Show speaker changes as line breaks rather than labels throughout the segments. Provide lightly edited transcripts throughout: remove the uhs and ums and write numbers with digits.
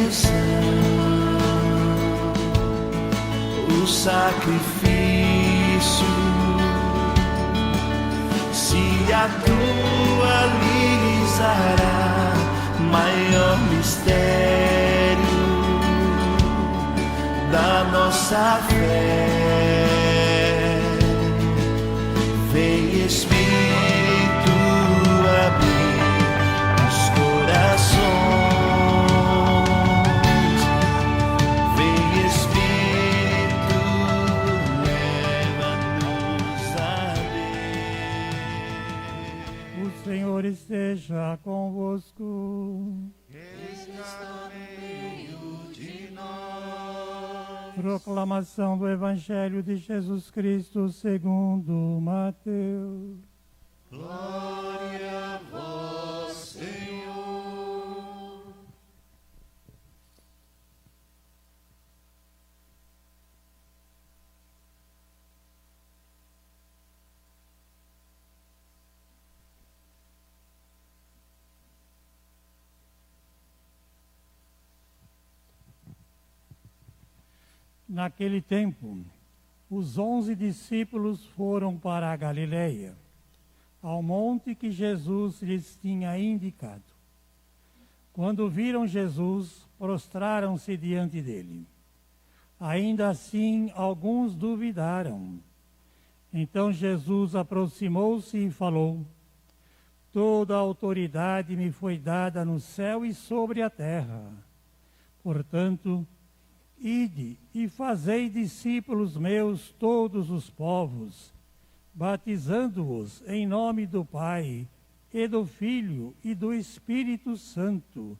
redenção, o sacrifício. Se a atualizará maior mistério da nossa fé. Vem Espírito abrir os corações, vem Espírito leva-nos a ver.
O Senhor esteja convosco.
Ele está no meio de nós.
Proclamação do Evangelho de Jesus Cristo segundo Mateus.
Glória a vós, Senhor.
Naquele tempo, os 11 discípulos foram para a Galileia, ao monte que Jesus lhes tinha indicado. Quando viram Jesus, prostraram-se diante dele. Ainda assim, alguns duvidaram. Então Jesus aproximou-se e falou: Toda a autoridade me foi dada no céu e sobre a terra. Portanto, ide e fazei discípulos meus todos os povos, batizando-os em nome do Pai, e do Filho e do Espírito Santo,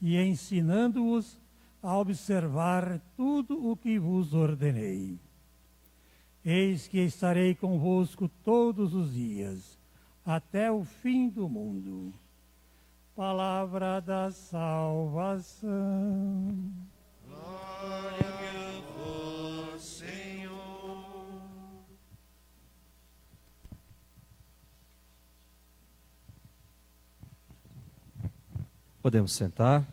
e ensinando-os a observar tudo o que vos ordenei. Eis que estarei convosco todos os dias, até o fim do mundo. Palavra da salvação.
Glória a vós, Senhor.
Podemos sentar.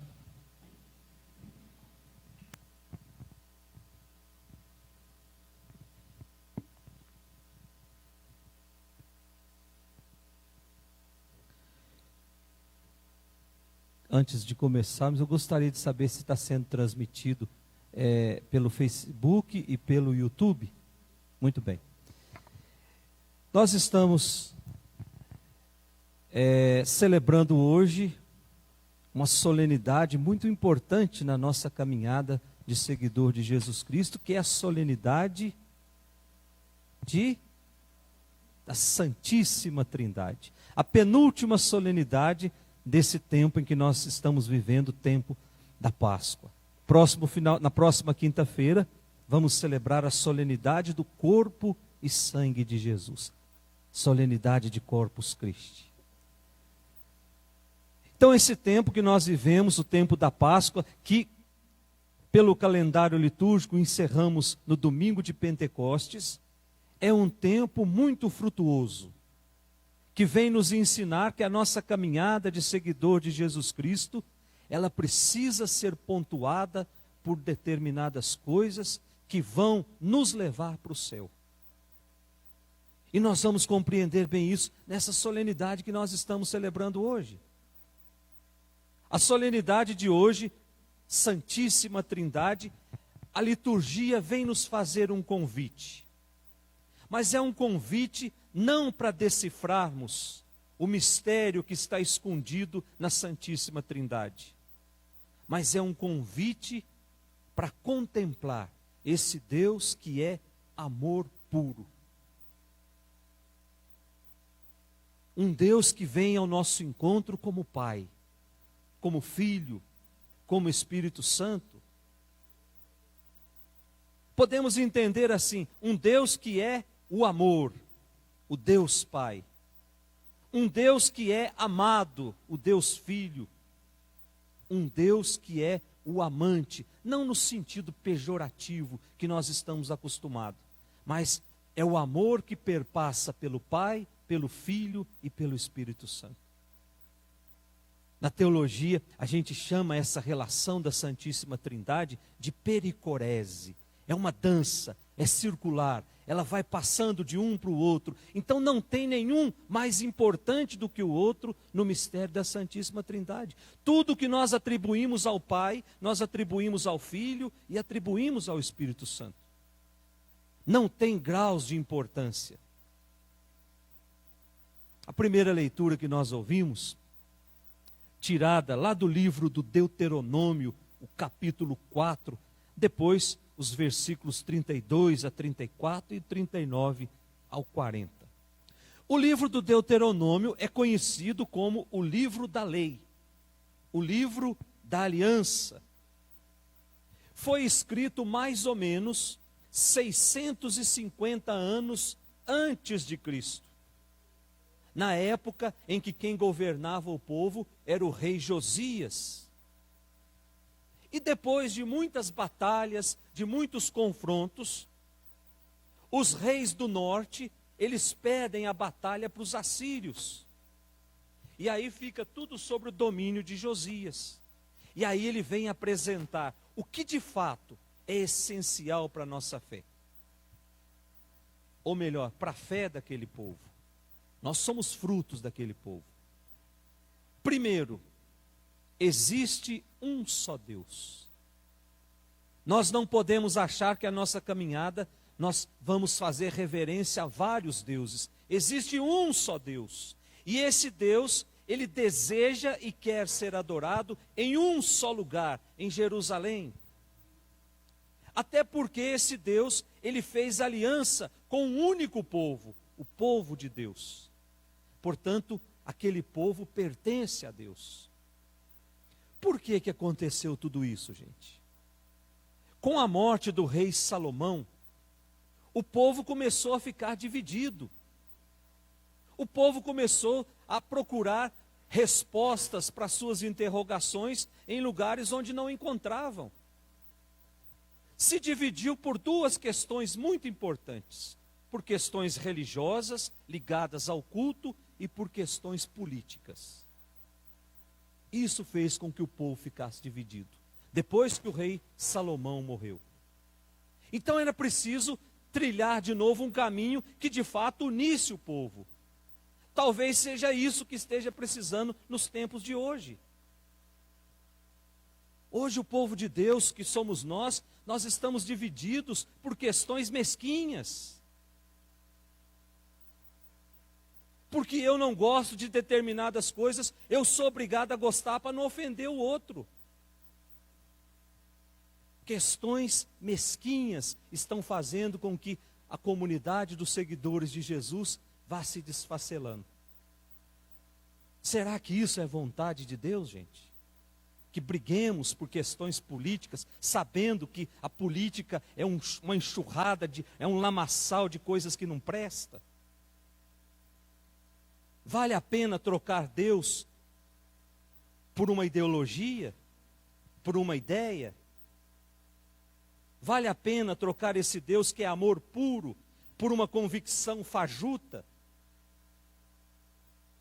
Antes de começarmos, eu gostaria de saber se está sendo transmitido pelo Facebook e pelo YouTube. Muito bem. Nós estamos celebrando hoje uma solenidade muito importante na nossa caminhada de seguidor de Jesus Cristo, que é a solenidade da Santíssima Trindade. A penúltima solenidade desse tempo em que nós estamos vivendo, o tempo da Páscoa. Na próxima quinta-feira, vamos celebrar a solenidade do corpo e sangue de Jesus. Solenidade de Corpus Christi. Então, esse tempo que nós vivemos, o tempo da Páscoa, que pelo calendário litúrgico encerramos no domingo de Pentecostes, é um tempo muito frutuoso, que vem nos ensinar que a nossa caminhada de seguidor de Jesus Cristo, ela precisa ser pontuada por determinadas coisas que vão nos levar para o céu. E nós vamos compreender bem isso nessa solenidade que nós estamos celebrando hoje. A solenidade de hoje, Santíssima Trindade, a liturgia vem nos fazer um convite. Mas é um convite não para decifrarmos o mistério que está escondido na Santíssima Trindade, mas é um convite para contemplar esse Deus que é amor puro. Um Deus que vem ao nosso encontro como Pai, como Filho, como Espírito Santo. Podemos entender assim, um Deus que é o amor, o Deus Pai. Um Deus que é amado, o Deus Filho. Um Deus que é o amante, não no sentido pejorativo que nós estamos acostumados, mas é o amor que perpassa pelo Pai, pelo Filho e pelo Espírito Santo. Na teologia, a gente chama essa relação da Santíssima Trindade de pericorese. É uma dança, é circular, ela vai passando de um para o outro. Então não tem nenhum mais importante do que o outro no mistério da Santíssima Trindade. Tudo que nós atribuímos ao Pai, nós atribuímos ao Filho e atribuímos ao Espírito Santo. Não tem graus de importância. A primeira leitura que nós ouvimos, tirada lá do livro do Deuteronômio, o capítulo 4, depois os versículos 32 a 34 e 39 ao 40. O livro do Deuteronômio é conhecido como o livro da lei, o livro da aliança. Foi escrito mais ou menos 650 anos antes de Cristo, na época em que quem governava o povo era o rei Josias. E depois de muitas batalhas, de muitos confrontos, os reis do norte, eles pedem a batalha para os assírios. E aí fica tudo sobre o domínio de Josias. E aí ele vem apresentar o que de fato é essencial para a nossa fé. Ou melhor, para a fé daquele povo. Nós somos frutos daquele povo. Primeiro, existe um só Deus. Nós não podemos achar que a nossa caminhada nós vamos fazer reverência a vários deuses. Existe um só Deus. E esse Deus, ele deseja e quer ser adorado em um só lugar, em Jerusalém. Até porque esse Deus, ele fez aliança com um único povo, o povo de Deus. Portanto, aquele povo pertence a Deus. Por que aconteceu tudo isso, gente? Com a morte do rei Salomão, o povo começou a ficar dividido. O povo começou a procurar respostas para suas interrogações em lugares onde não encontravam. Se dividiu por duas questões muito importantes: por questões religiosas ligadas ao culto e por questões políticas. Isso fez com que o povo ficasse dividido, depois que o rei Salomão morreu. Então era preciso trilhar de novo um caminho que de fato unisse o povo. Talvez seja isso que esteja precisando nos tempos de hoje. Hoje o povo de Deus, que somos nós estamos divididos por questões mesquinhas. Porque eu não gosto de determinadas coisas, eu sou obrigado a gostar para não ofender o outro. Questões mesquinhas estão fazendo com que a comunidade dos seguidores de Jesus vá se desfacelando. Será que isso é vontade de Deus, gente? Que briguemos por questões políticas, sabendo que a política é uma enxurrada, é um lamaçal de coisas que não presta? Vale a pena trocar Deus por uma ideologia, por uma ideia? Vale a pena trocar esse Deus que é amor puro por uma convicção fajuta?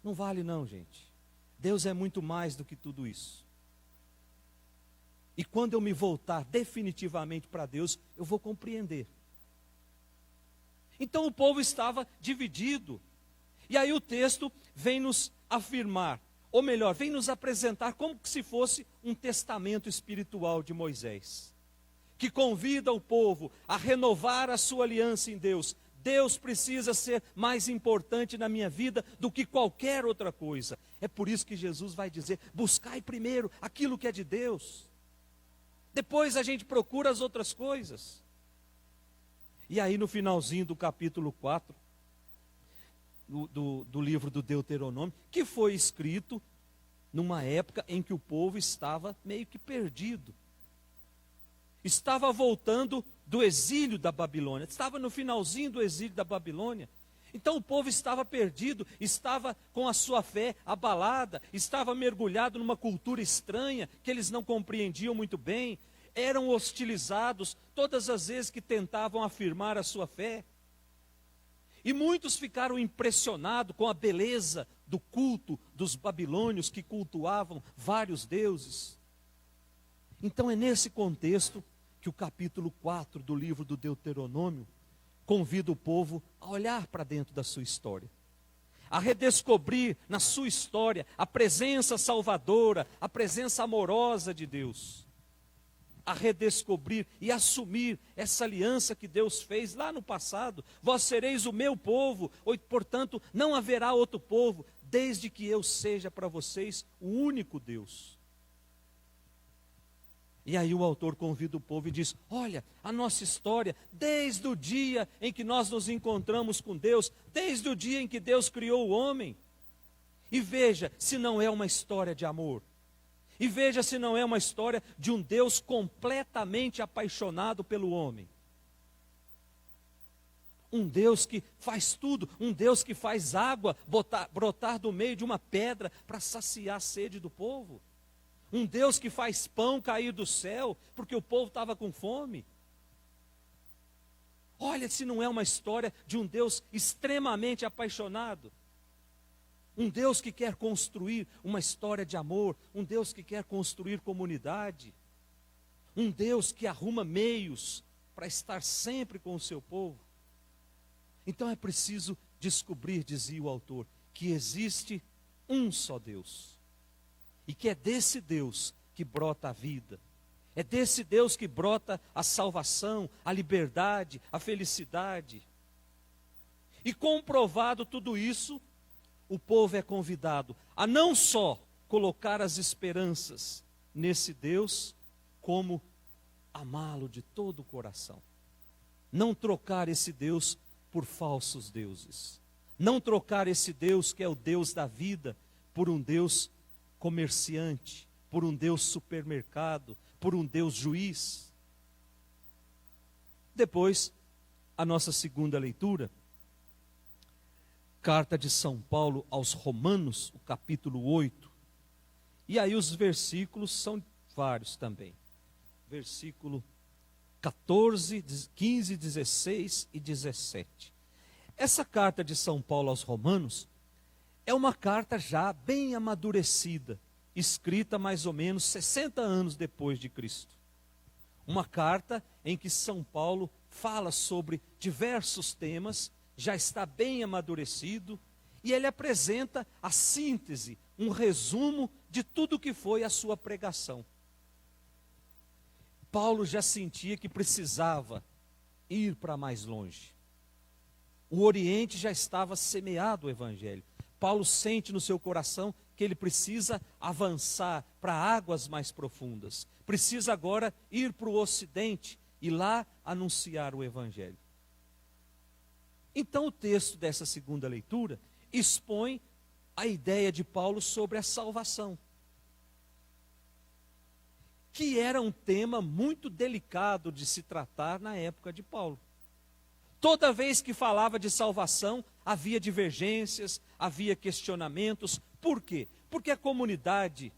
Não vale não, gente. Deus é muito mais do que tudo isso. E quando eu me voltar definitivamente para Deus, eu vou compreender. Então o povo estava dividido. E aí o texto vem nos afirmar, ou melhor, vem nos apresentar como se fosse um testamento espiritual de Moisés, que convida o povo a renovar a sua aliança em Deus. Deus precisa ser mais importante na minha vida do que qualquer outra coisa. É por isso que Jesus vai dizer: buscai primeiro aquilo que é de Deus. Depois a gente procura as outras coisas. E aí no finalzinho do capítulo 4, do livro do Deuteronômio, que foi escrito numa época em que o povo estava meio que perdido. Estava voltando do exílio da Babilônia, estava no finalzinho do exílio da Babilônia. Então o povo estava perdido, estava com a sua fé abalada, estava mergulhado numa cultura estranha que eles não compreendiam muito bem, eram hostilizados todas as vezes que tentavam afirmar a sua fé. E muitos ficaram impressionados com a beleza do culto dos babilônios que cultuavam vários deuses. Então é nesse contexto que o capítulo 4 do livro do Deuteronômio convida o povo a olhar para dentro da sua história, a redescobrir na sua história a presença salvadora, a presença amorosa de Deus, a redescobrir e assumir essa aliança que Deus fez lá no passado. Vós sereis o meu povo, portanto não haverá outro povo, desde que eu seja para vocês o único Deus. E aí o autor convida o povo e diz: olha, a nossa história, desde o dia em que nós nos encontramos com Deus, desde o dia em que Deus criou o homem, e veja se não é uma história de amor, e veja se não é uma história de um Deus completamente apaixonado pelo homem. Um Deus que faz tudo, um Deus que faz água brotar do meio de uma pedra para saciar a sede do povo. Um Deus que faz pão cair do céu, porque o povo estava com fome. Olha se não é uma história de um Deus extremamente apaixonado. Um Deus que quer construir uma história de amor, um Deus que quer construir comunidade. Um Deus que arruma meios para estar sempre com o seu povo. Então é preciso descobrir, dizia o autor, que existe um só Deus. E que é desse Deus que brota a vida. É desse Deus que brota a salvação, a liberdade, a felicidade. E comprovado tudo isso, o povo é convidado a não só colocar as esperanças nesse Deus, como amá-lo de todo o coração. Não trocar esse Deus por falsos deuses. Não trocar esse Deus que é o Deus da vida por um Deus comerciante, por um Deus supermercado, por um Deus juiz. Depois, a nossa segunda leitura, carta de São Paulo aos Romanos, o capítulo 8. E aí os versículos são vários também. Versículo 14, 15, 16 e 17. Essa carta de São Paulo aos Romanos é uma carta já bem amadurecida, escrita mais ou menos 60 anos depois de Cristo. Uma carta em que São Paulo fala sobre diversos temas, já está bem amadurecido, e ele apresenta a síntese, um resumo de tudo que foi a sua pregação. Paulo já sentia que precisava ir para mais longe. O Oriente já estava semeado o Evangelho. Paulo sente no seu coração que ele precisa avançar para águas mais profundas. Precisa agora ir para o Ocidente e lá anunciar o Evangelho. Então o texto dessa segunda leitura expõe a ideia de Paulo sobre a salvação, que era um tema muito delicado de se tratar na época de Paulo. Toda vez que falava de salvação, havia divergências, havia questionamentos. Por quê? Porque a comunidade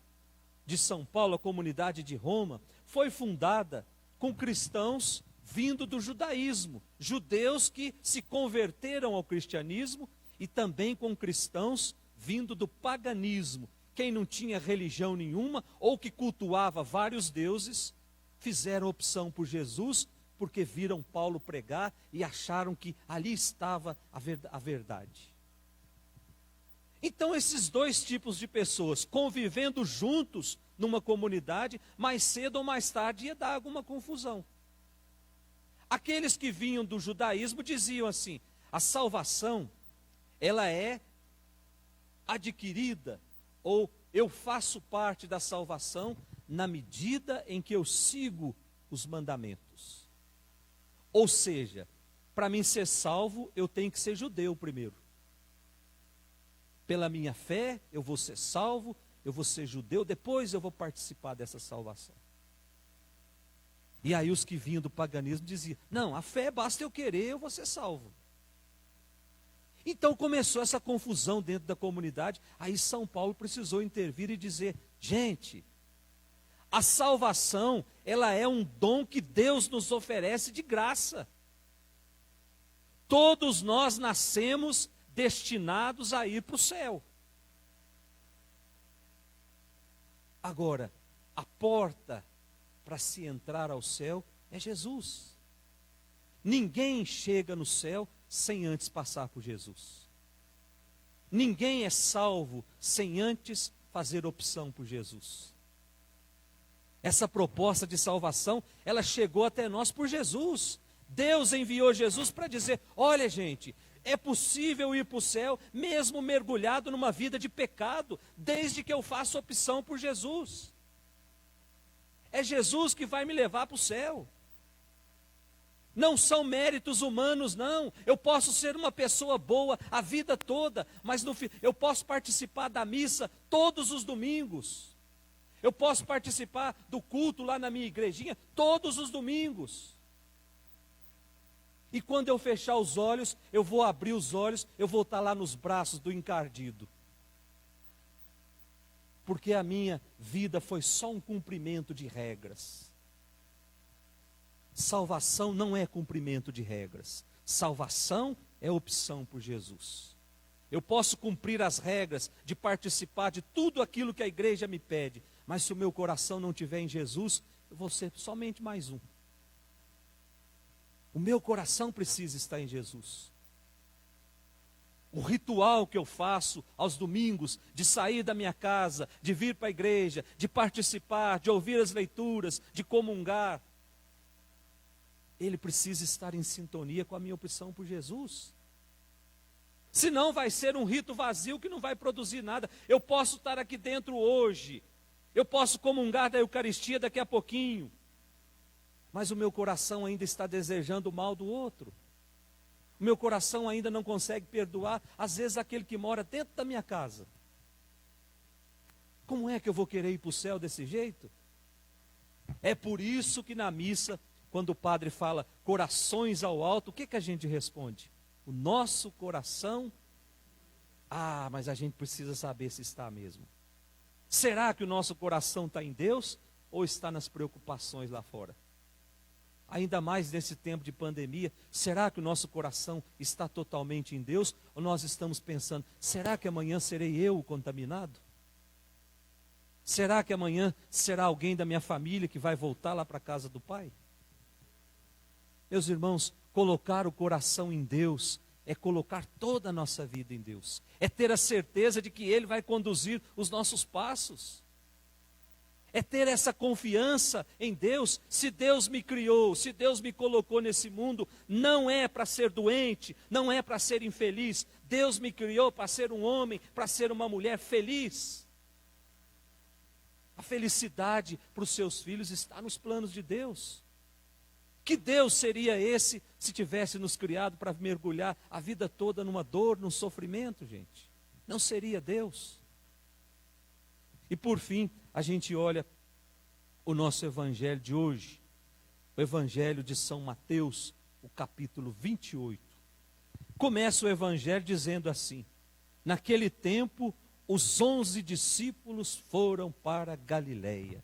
de São Paulo, a comunidade de Roma, foi fundada com cristãos vindo do judaísmo, judeus que se converteram ao cristianismo, e também com cristãos vindo do paganismo. Quem não tinha religião nenhuma ou que cultuava vários deuses, fizeram opção por Jesus, porque viram Paulo pregar e acharam que ali estava a verdade. Então esses dois tipos de pessoas convivendo juntos numa comunidade, mais cedo ou mais tarde ia dar alguma confusão. Aqueles que vinham do judaísmo diziam assim: a salvação, ela é adquirida, ou eu faço parte da salvação na medida em que eu sigo os mandamentos. Ou seja, para mim ser salvo, eu tenho que ser judeu primeiro. Pela minha fé, eu vou ser salvo, eu vou ser judeu, depois eu vou participar dessa salvação. E aí os que vinham do paganismo diziam: não, a fé basta eu querer, eu vou ser salvo. Então começou essa confusão dentro da comunidade. Aí São Paulo precisou intervir e dizer: gente, a salvação, ela é um dom que Deus nos oferece de graça. Todos nós nascemos destinados a ir para o céu. Agora, a porta para se entrar ao céu é Jesus. Ninguém chega no céu sem antes passar por Jesus. Ninguém é salvo sem antes fazer opção por Jesus. Essa proposta de salvação, ela chegou até nós por Jesus. Deus enviou Jesus para dizer: olha, gente, é possível ir para o céu mesmo mergulhado numa vida de pecado, desde que eu faça opção por Jesus. É Jesus que vai me levar para o céu. Não são méritos humanos, não. Eu posso ser uma pessoa boa a vida toda, mas no fim, eu posso participar da missa todos os domingos. Eu posso participar do culto lá na minha igrejinha todos os domingos. E quando eu fechar os olhos, eu vou abrir os olhos, eu vou estar lá nos braços do encardido. Porque a minha vida foi só um cumprimento de regras. Salvação não é cumprimento de regras. Salvação é opção por Jesus. Eu posso cumprir as regras de participar de tudo aquilo que a igreja me pede, mas se o meu coração não estiver em Jesus, eu vou ser somente mais um. O meu coração precisa estar em Jesus. O ritual que eu faço aos domingos, de sair da minha casa, de vir para a igreja, de participar, de ouvir as leituras, de comungar, ele precisa estar em sintonia com a minha opção por Jesus. Senão vai ser um rito vazio que não vai produzir nada. Eu posso estar aqui dentro hoje, eu posso comungar da Eucaristia daqui a pouquinho, mas o meu coração ainda está desejando o mal do outro. O meu coração ainda não consegue perdoar, às vezes, aquele que mora dentro da minha casa. Como é que eu vou querer ir para o céu desse jeito? É por isso que na missa, quando o padre fala corações ao alto, o que que a gente responde? O nosso coração, mas a gente precisa saber se está mesmo. Será que o nosso coração está em Deus ou está nas preocupações lá fora? Ainda mais nesse tempo de pandemia, será que o nosso coração está totalmente em Deus? Ou nós estamos pensando, será que amanhã serei eu o contaminado? Será que amanhã será alguém da minha família que vai voltar lá para a casa do Pai? Meus irmãos, colocar o coração em Deus é colocar toda a nossa vida em Deus. É ter a certeza de que Ele vai conduzir os nossos passos. É ter essa confiança em Deus. Se Deus me criou, se Deus me colocou nesse mundo, não é para ser doente, não é para ser infeliz. Deus me criou para ser um homem, para ser uma mulher feliz. A felicidade para os seus filhos está nos planos de Deus. Que Deus seria esse se tivesse nos criado para mergulhar a vida toda numa dor, num sofrimento, gente? Não seria Deus. E por fim, a gente olha o nosso evangelho de hoje, o evangelho de São Mateus, o capítulo 28. Começa o evangelho dizendo assim: naquele tempo, os 11 discípulos foram para Galiléia.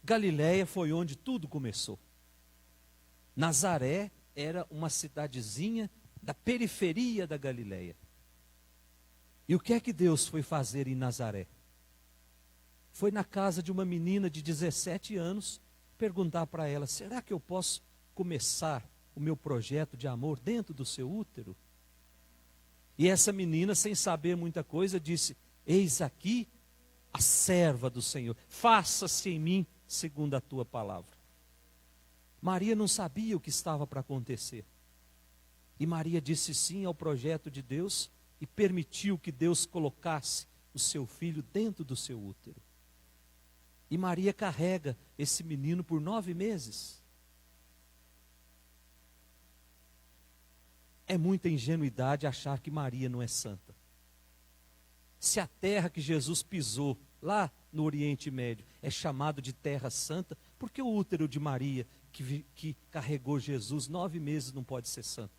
Galiléia foi onde tudo começou. Nazaré era uma cidadezinha da periferia da Galiléia. E o que é que Deus foi fazer em Nazaré? Foi na casa de uma menina de 17 anos, perguntar para ela, será que eu posso começar o meu projeto de amor dentro do seu útero? E essa menina, sem saber muita coisa, disse, eis aqui a serva do Senhor, faça-se em mim segundo a tua palavra. Maria não sabia o que estava para acontecer. E Maria disse sim ao projeto de Deus e permitiu que Deus colocasse o seu filho dentro do seu útero. E Maria carrega esse menino por 9 meses. É muita ingenuidade achar que Maria não é santa. Se a terra que Jesus pisou lá no Oriente Médio é chamado de terra santa, por que o útero de Maria, que carregou Jesus 9 meses, não pode ser santo?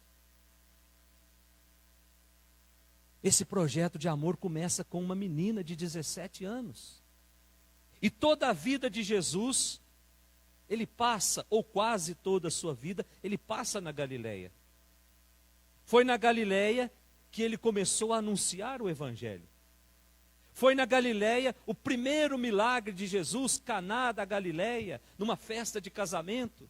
Esse projeto de amor começa com uma menina de 17 anos. E toda a vida de Jesus, ele passa, ou quase toda a sua vida, ele passa na Galiléia. Foi na Galileia que ele começou a anunciar o Evangelho. Foi na Galileia o primeiro milagre de Jesus, Caná da Galileia, numa festa de casamento.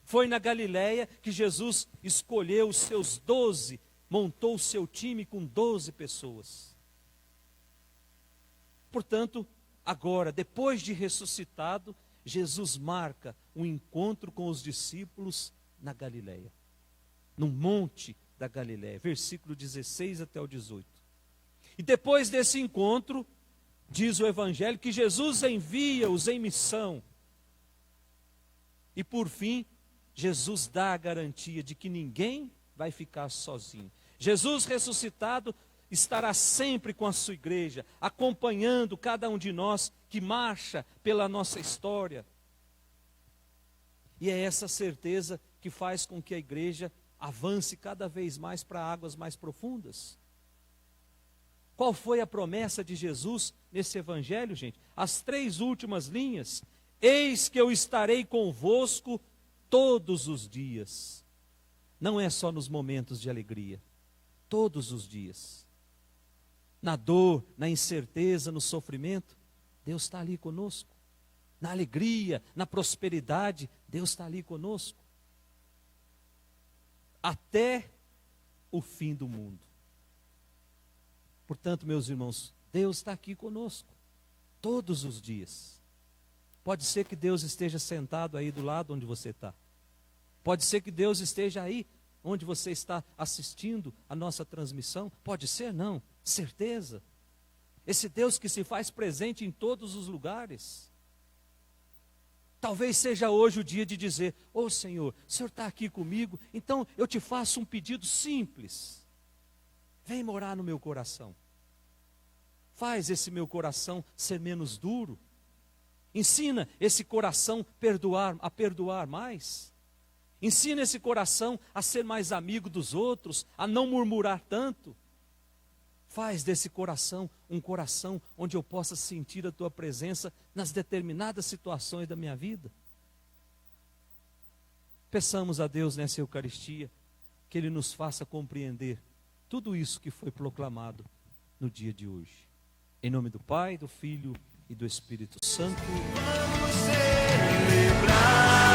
Foi na Galileia que Jesus escolheu os seus 12, montou o seu time com 12 pessoas. Portanto, agora, depois de ressuscitado, Jesus marca um encontro com os discípulos na Galileia, num monte da Galileia, versículo 16 até o 18. E depois desse encontro, diz o Evangelho, que Jesus envia-os em missão. E por fim, Jesus dá a garantia de que ninguém vai ficar sozinho. Jesus ressuscitado estará sempre com a sua igreja, acompanhando cada um de nós que marcha pela nossa história. E é essa certeza que faz com que a igreja avance cada vez mais para águas mais profundas. Qual foi a promessa de Jesus nesse evangelho, gente? As 3 últimas linhas. Eis que eu estarei convosco todos os dias. Não é só nos momentos de alegria. Todos os dias. Na dor, na incerteza, no sofrimento, Deus está ali conosco. Na alegria, na prosperidade, Deus está ali conosco. Até o fim do mundo. Portanto, meus irmãos, Deus está aqui conosco, todos os dias. Pode ser que Deus esteja sentado aí do lado onde você está. Pode ser que Deus esteja aí onde você está assistindo a nossa transmissão. Pode ser, não, certeza. Esse Deus que se faz presente em todos os lugares. Talvez seja hoje o dia de dizer, ô Senhor, o Senhor está aqui comigo, então eu te faço um pedido simples. Vem morar no meu coração. Faz esse meu coração ser menos duro. Ensina esse coração a perdoar mais. Ensina esse coração a ser mais amigo dos outros, a não murmurar tanto. Faz desse coração um coração onde eu possa sentir a tua presença nas determinadas situações da minha vida. Peçamos a Deus nessa Eucaristia que Ele nos faça compreender tudo isso que foi proclamado no dia de hoje. Em nome do Pai, do Filho e do Espírito Santo.
Vamos celebrar.